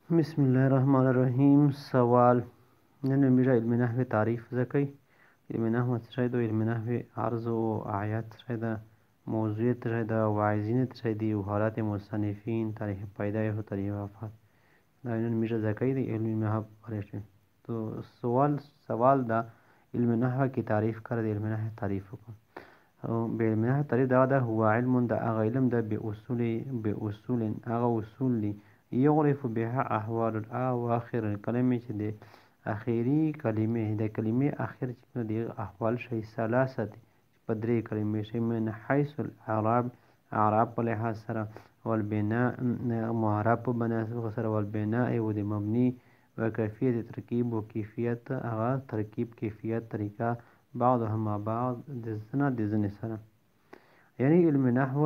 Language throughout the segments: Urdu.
بسم الله الرحمن الرحیم. سوال نن میره علم نحو تعریف زکی. علم نحو تشاید و علم نحو عرض و آیات تشاید موضوع تشاید واعظین تشاید و حالات مصنفین تاریخ پیدایش و تاریخ وفات دا نن میره زکی دی علم نحو پرشته. تو سوال دا علم نحو کی تعریف کر دی. علم نحو تعریف کو به علم نحو تعریف دا هو علم دا اغا علم دا به اصول اغا اصول دی یعرف بها احوال الاواخر الکلمه چې د اخیری کلمې د کلمې اخر چې د احوال شي ثلاثه په درې کلمې شي من حيث اعراب په لحاظ سره والبناء معرب په بنا سره والبناء او د مبني وکیفیت ترکیب و کیفیت هغه ترکیب کیفیت طریقہ بعضهم مع بعض د زن سره. یعنی علم نحو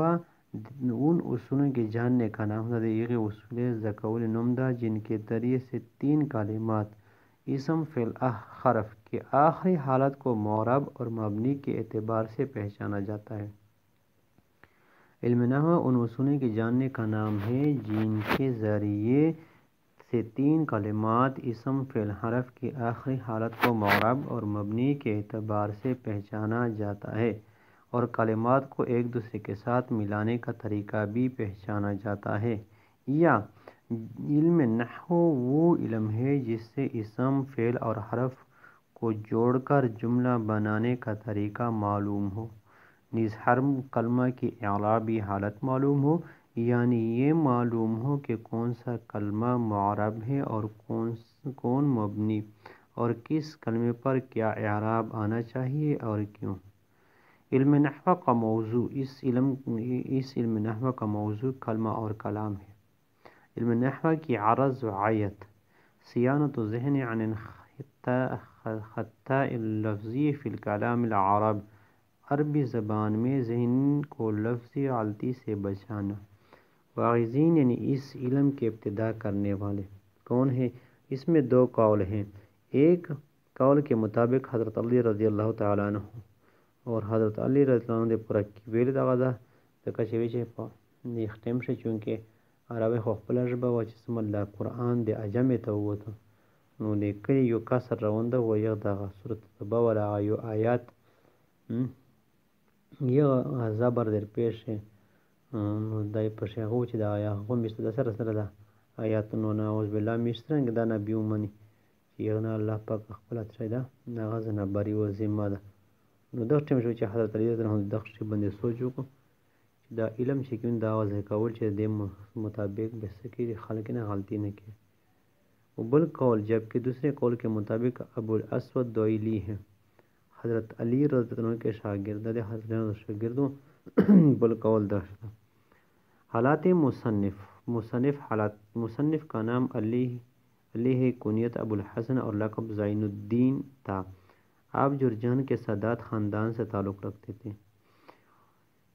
ان اصولوں کے جاننے کا نام ہے. یہ اصول ذکول نمدہ جن کے ذریعے سے تین کلمات اسم فعل حرف کے آخری حالت کو معرب اور مبنی کے اعتبار سے پہچانا جاتا ہے. علم نحو ان اصولوں کے جاننے کا نام ہے جن کے ذریعے سے تین کلمات اسم فعل حرف کی آخری حالت کو معرب اور مبنی کے اعتبار سے پہچانا جاتا ہے اور کلمات کو ایک دوسرے کے ساتھ ملانے کا طریقہ بھی پہچانا جاتا ہے. یا علم نحو وہ علم ہے جس سے اسم فعل اور حرف کو جوڑ کر جملہ بنانے کا طریقہ معلوم ہو، نیز ہر کلمہ کی اعرابی حالت معلوم ہو. یعنی یہ معلوم ہو کہ کون سا کلمہ معرب ہے اور کون مبنی اور کس کلمے پر کیا اعراب آنا چاہیے اور کیوں. علم نحو کا موضوع اس علم نحو کا موضوع کلمہ اور کلام ہے. علم نحو کی عرض و آیت صیانت ذہن عن الخطاء اللفظی فی الکلام العرب، عربی زبان میں ذہن کو لفظی غلطی سے بچانا. واعظین یعنی اس علم کے ابتدا کرنے والے کون ہیں؟ اس میں دو قول ہیں. ایک قول کے مطابق حضرت علی رضی اللہ تعالیٰ عنہ اور حضرت علی رضی اللہ عنہ پورا ویل دغه ده ځکه چې وی چې په نیختم شي چونکې عربي خو خپل ژبه و چې سم الله قرآن د عجمه ته وته نو د کلی یو کسر روانده و یغ دغه سورۃ تبا ولا یو آیات یو زبر در پیش نو دای په شغو چې دا یا غو مست د سره سره ده آیات نو نعوذ بالله مشترنګ دا نبی ومني چې یغنا الله پاک خپل تر ده نغز نه بری و ذمہ ده. نو دغه ټیم شو چې حضرت علی رضی الله عنه دغه شی باندې سوچ وکړو چې دا علم چې کوم دا واضح کول چې د مطابق به سکی خلک نه غلطی نه کوي. و بل قول جبکہ دوسرے قول کے مطابق ابو الاسود دوئلی ہیں، حضرت علی رضی اللہ عنہ کے شاگرد حضرت شاگردوں. بل قول داشتا حالات مصنف کا نام علی ہے، کنیت ابو الحسن اور لقب زین الدین تھا. آپ جرجان کے سادات خاندان سے تعلق رکھتے تھے.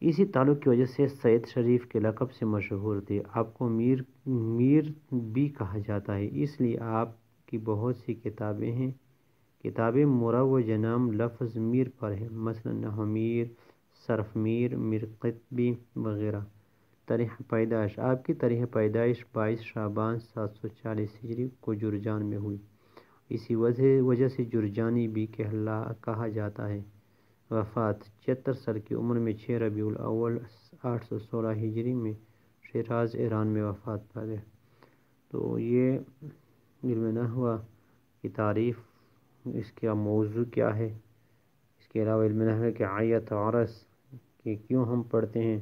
اسی تعلق کی وجہ سے سید شریف کے لقب سے مشہور تھے. آپ کو میر بھی کہا جاتا ہے، اس لیے آپ کی بہت سی کتابیں ہیں. کتابیں مروج نام لفظ میر پر ہے، مثلا نحو میر، صرف میر، میر قطبی وغیرہ. تاریخ پیدائش آپ کی تاریخ پیدائش 22 شعبان 740 ہجری کو جرجان میں ہوئی. اسی وجہ سے جرجانی بھی کہا جاتا ہے. وفات 76 سال کی عمر میں 6 ربیع الاول 816 ہجری میں شیراز ایران میں وفات پا گئے. تو یہ علم نحو کی تعریف، اس کا موضوع کیا ہے. اس کے علاوہ علم نحو کے آیت عرض کہ کیوں ہم پڑھتے ہیں،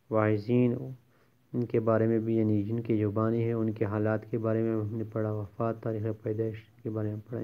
واعظین ان کے بارے میں بھی یعنی جن کی زبانی ہے ان کے حالات کے بارے میں ہم نے پڑھا، وفات تاریخ پیدائش کے بارے میں پڑھا.